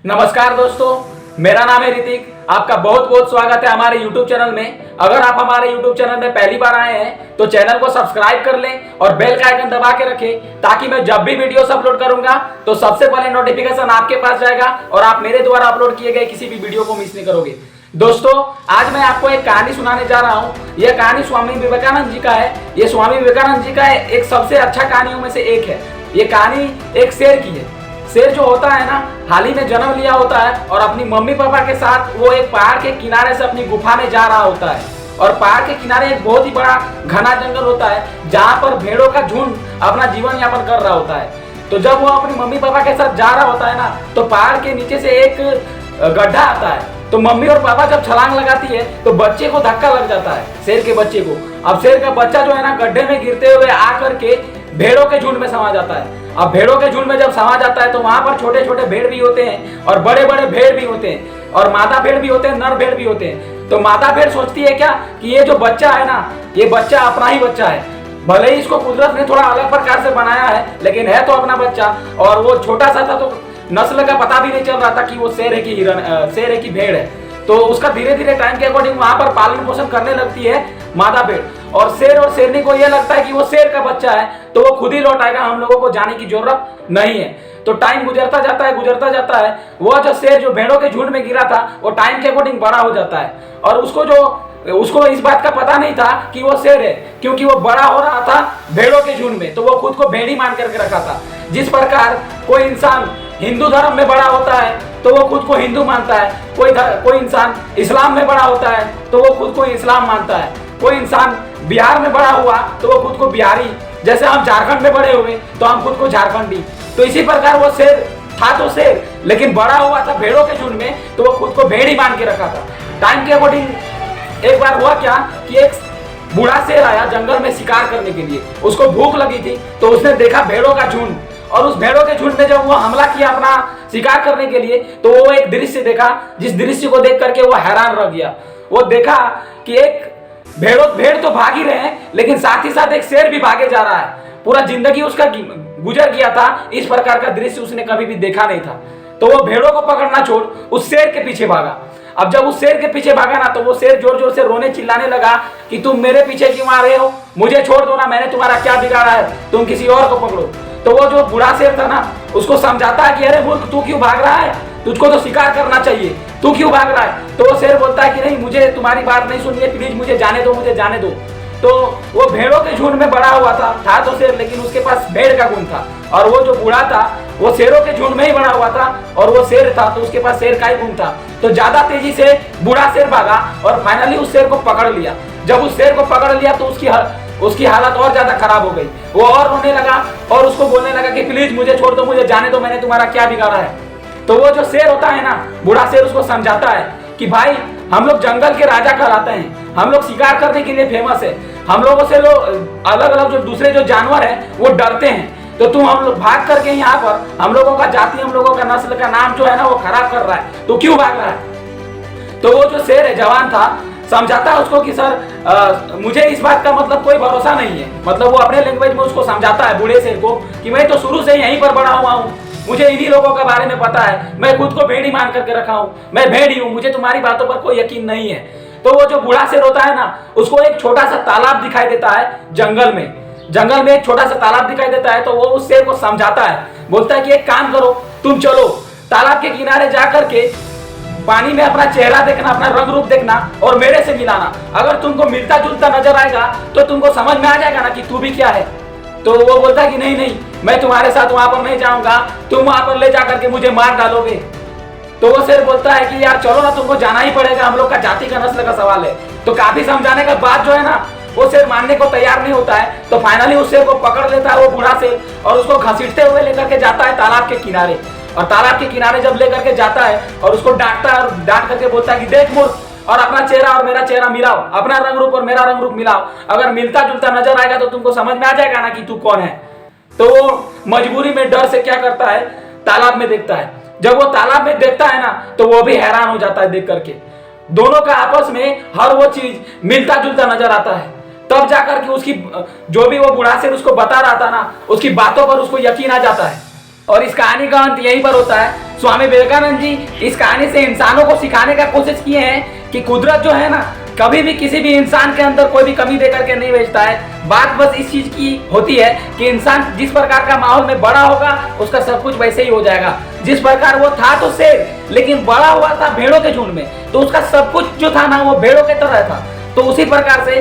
नमस्कार दोस्तों, मेरा नाम है ऋतिक। आपका बहुत बहुत स्वागत है हमारे YouTube चैनल में। अगर आप हमारे YouTube चैनल में पहली बार आए हैं तो चैनल को सब्सक्राइब कर लें और बेल का आइकन दबा के रखें ताकि मैं जब भी वीडियोस अपलोड करूंगा तो सबसे पहले नोटिफिकेशन आपके पास जाएगा और आप मेरे द्वारा अपलोड किए गए किसी भी वीडियो को मिस नहीं करोगे। दोस्तों, आज मैं आपको एक कहानी सुनाने जा रहा हूँ। यह कहानी स्वामी विवेकानंद जी का है। ये स्वामी विवेकानंद जी का एक सबसे अच्छा कहानियों में से एक है। ये कहानी एक शेर की है। शेर जो होता है ना, हाल ही में जन्म लिया होता है और अपनी मम्मी पापा के साथ वो एक पहाड़ के किनारे से अपनी गुफा में जा रहा होता है। और पहाड़ के किनारे एक बहुत ही बड़ा घना जंगल होता है जहाँ पर भेड़ों का झुंड अपना जीवन यापन कर रहा होता है। तो जब वो अपनी मम्मी पापा के साथ जा रहा होता है ना, तो पहाड़ के नीचे से एक गड्ढा आता है। तो मम्मी और पापा जब छलांग लगाती है तो बच्चे को धक्का लग जाता है, शेर के बच्चे को। अब शेर का बच्चा जो है ना, गड्ढे में गिरते हुए आकर के भेड़ों के झुंड में समा जाता है। अब भेड़ों के झुंड में जब समा जाता है तो वहां पर छोटे छोटे भेड़ भी होते हैं और बड़े बड़े भेड़ भी होते हैं और मादा भेड़ भी होते हैं, नर भेड़ भी होते हैं। तो मादा भेड़ सोचती है क्या कि ये जो बच्चा है ना, ये बच्चा अपना ही बच्चा है। भले ही इसको कुदरत ने थोड़ा अलग प्रकार से बनाया है, लेकिन है तो अपना बच्चा। और वो छोटा सा था तो नस्ल का पता भी नहीं चल रहा था कि वो शेर है कि शेर है कि भेड़ है। तो उसका धीरे धीरे टाइम के अकॉर्डिंग वहां पर पालन पोषण करने लगती है मादा भेड़। और शेर और शेरनी को यह लगता है कि वो शेर का बच्चा है तो वो खुद ही लौट आएगा, हम लोगों को जाने की जरूरत नहीं है। तो टाइम गुजरता जाता है। वो जो शेर जो भेड़ों के झुंड में गिरा था वो टाइम के अकॉर्डिंग बड़ा हो जाता है। और उसको इस बात का पता नहीं था कि वो शेर है, क्योंकि वो बड़ा हो रहा था भेड़ों के झुंड में। तो वो खुद को भेड़ी मान करके रखा था। जिस प्रकार कोई इंसान हिंदू धर्म में बड़ा होता है तो वो खुद को हिंदू मानता है, कोई इंसान इस्लाम में बड़ा होता है तो वो खुद को इस्लाम मानता है, कोई इंसान बिहार में बड़ा हुआ तो वो खुद को बिहारी, जैसे हम झारखंड में बड़े हुए तो हम खुद को झारखंडी। तो इसी प्रकार वो शेर था तो शेर, लेकिन बड़ा हुआ था भेड़ों के झुंड में तो वो खुद को भेड़ी मान के रखा था। टाइम के अकॉर्डिंग एक बार हुआ क्या कि एक बूढ़ा शेर आया जंगल में शिकार करने के लिए। उसको भूख लगी थी तो उसने देखा भेड़ों का झुंड, और उस भेड़ों के झुंड में जब वो हमला किया अपना शिकार करने के लिए तो वो एक दृश्य देखा, जिस दृश्य को देख करके वो हैरान रह गया। वो देखा कि एक भेड़ तो भाग ही रहे हैं, लेकिन साथ ही साथ एक शेर भी भागे जा रहा है। पूरा जिंदगी उसका गुजर गया था, इस प्रकार का दृश्य उसने कभी भी देखा नहीं था। तो वो भेड़ों को पकड़ना छोड़ उस शेर के पीछे भागा। अब जब उस शेर के पीछे भागा ना, तो वो शेर जोर जोर से रोने चिल्लाने लगा कि तुम मेरे पीछे क्यों आ रहे हो, मुझे छोड़ दो ना, मैंने तुम्हारा क्या बिगाड़ा है, तुम किसी और को पकड़ो। तो वो जो बूढ़ा शेर था ना, उसको समझाता है कि अरे मूर्ख, तू क्यों भाग रहा है, तुझको तो शिकार करना चाहिए, तू क्यों भाग रहा है। तो वो शेर बोलता है कि नहीं, मुझे तुम्हारी बात नहीं सुननी है, प्लीज मुझे जाने दो, मुझे जाने दो। तो वो भेड़ों के झुंड में बड़ा हुआ था तो शेर, लेकिन उसके पास भेड़ का गुण था। और वो जो बूढ़ा था वो शेरों के झुंड में ही बड़ा हुआ था और वो शेर था तो उसके पास शेर का ही गुण था। तो ज्यादा तेजी से बूढ़ा शेर भागा और फाइनली उस शेर को पकड़ लिया। जब उस शेर को पकड़ लिया तो उसकी हालत और ज्यादा खराब हो गई। वो और रोने लगा और उसको बोलने लगा कि प्लीज मुझे छोड़ दो, मुझे जाने दो, मैंने तुम्हारा क्या बिगाड़ा है। तो वो जो शेर होता है ना, बूढ़ा शेर, उसको समझाता है कि भाई, हम लोग जंगल के राजा कहलाते हैं, हम लोग शिकार करने के लिए फेमस है, हम लोगों से लोग अलग अलग जो दूसरे जो जानवर हैं वो डरते हैं। तो तुम हम लोग भाग करके यहाँ पर हम लोगों का जाति, हम लोगों का नस्ल का नाम जो है ना वो खराब कर रहा है, तो क्यों भाग रहा है। तो वो जो शेर है, जवान था, समझाता है उसको कि सर मुझे इस बात का मतलब कोई भरोसा नहीं है। मतलब वो अपने लैंग्वेज में उसको समझाता है बूढ़े शेर को कि मैं तो शुरू से यहीं पर बड़ा हुआ हूँ, मुझे इन्हीं लोगों के बारे में पता है, मैं खुद को भेड़ी मान करके रखा हूँ, मैं भेड़ी हूँ, मुझे तुम्हारी बातों पर कोई यकीन नहीं है। तो वो जो बूढ़ा शेर होता है ना, उसको एक छोटा सा तालाब दिखाई देता है जंगल में एक छोटा सा तालाब दिखाई देता है। तो वो उस शेर को समझाता है, बोलता है कि एक काम करो, तुम चलो तालाब के किनारे जा करके पानी में अपना चेहरा देखना, अपना रंग रूप देखना और मेरे से मिलाना। अगर तुमको मिलता जुलता नजर आएगा तो तुमको समझ में आ जाएगा ना कि तू भी क्या है। तो वो बोलता है कि नहीं, मैं तुम्हारे साथ वहां पर नहीं जाऊंगा, तुम वहां पर ले जाकर के मुझे मार डालोगे। तो वो शेर बोलता है कि यार चलो ना, तुमको जाना ही पड़ेगा, हम लोग का जाति का नस्ल का सवाल है। तो काफी समझाने के बाद जो है ना, वो शेर मानने को तैयार नहीं होता है। तो फाइनली उस शेर को पकड़ लेता है वो बूढ़ा शेर और उसको घसीटते हुए लेकर के जाता है तालाब के किनारे। और तालाब के किनारे जब लेकर के जाता है और उसको डांटता है और डांट करके बोलता है कि देख मूर्ख, और अपना चेहरा और मेरा चेहरा मिलाओ, अपना रंग रूप और मेरा रंग रूप मिलाओ, अगर मिलता जुलता नजर आएगा तो तुमको समझ में आ जाएगा ना कि तू कौन है। तो वो मजबूरी में डर से क्या करता है, तालाब में देखता है। जब वो तालाब में देखता है ना, तो वो भी हैरान हो जाता है देख करके। दोनों का आपस में हर वो चीज मिलता जुलता नजर आता है। तब जाकर के उसकी जो भी वो बूढ़ा शेर उसको बता रहा था ना, उसकी बातों पर उसको यकीन आ जाता है। और इस कहानी का अंत यहीं पर होता है। स्वामी विवेकानंद जी इस कहानी से इंसानों को सिखाने का कोशिश किए हैं कि कुदरत जो है ना, कभी भी किसी भी इंसान के अंदर कोई भी कमी देकर के नहीं भेजता है। बात बस इस चीज की होती है कि इंसान जिस प्रकार का माहौल में बड़ा होगा उसका सब कुछ वैसे ही हो जाएगा। जिस प्रकार वो था तो शेर, लेकिन बड़ा हुआ था भेड़ों के झुंड में, तो उसका सब कुछ जो था ना वो भेड़ों के तरह था। तो उसी प्रकार से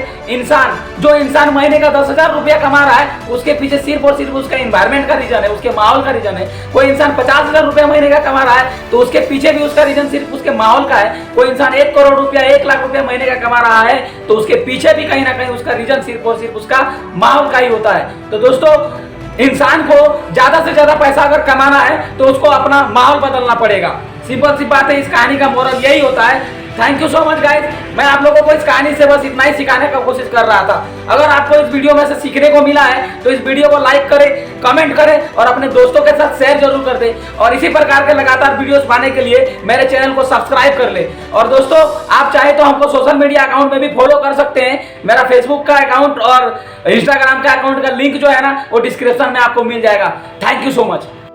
जो इंसान महीने का 10,000 रुपया कमा रहा है, उसके पीछे सिर्फ और सिर्फ उसका एनवायरमेंट का रीजन है, उसके माहौल का रीजन है। कोई इंसान 50,000 रुपया महीने का कमा रहा है तो उसके पीछे भी उसका रीजन सिर्फ उसके माहौल का है। कोई इंसान 1 करोड़ रुपया 1 लाख रुपया महीने का कमा रहा है तो उसके पीछे भी कहीं ना कहीं उसका रीजन सिर्फ और सिर्फ उसका माहौल का ही होता है। तो दोस्तों, इंसान को ज्यादा से ज्यादा पैसा अगर कमाना है तो उसको अपना माहौल बदलना पड़ेगा। सिंपल सी बात है, इस कहानी का मोरल यही होता है। Thank you so much guys. मैं आप लोगों को इस कहानी से बस इतना ही सिखाने का कोशिश कर रहा था। अगर आपको इस वीडियो में से सीखने को मिला है तो इस वीडियो को लाइक करें, कमेंट करें और अपने दोस्तों के साथ शेयर जरूर कर दें। और इसी प्रकार के लगातार वीडियोस पाने के लिए मेरे चैनल को सब्सक्राइब कर ले। और दोस्तों, आप चाहे तो हमको सोशल मीडिया अकाउंट में भी फॉलो कर सकते हैं। मेरा फेसबुक का अकाउंट और इंस्टाग्राम का अकाउंट का लिंक जो है ना वो डिस्क्रिप्शन में आपको मिल जाएगा। Thank you so much.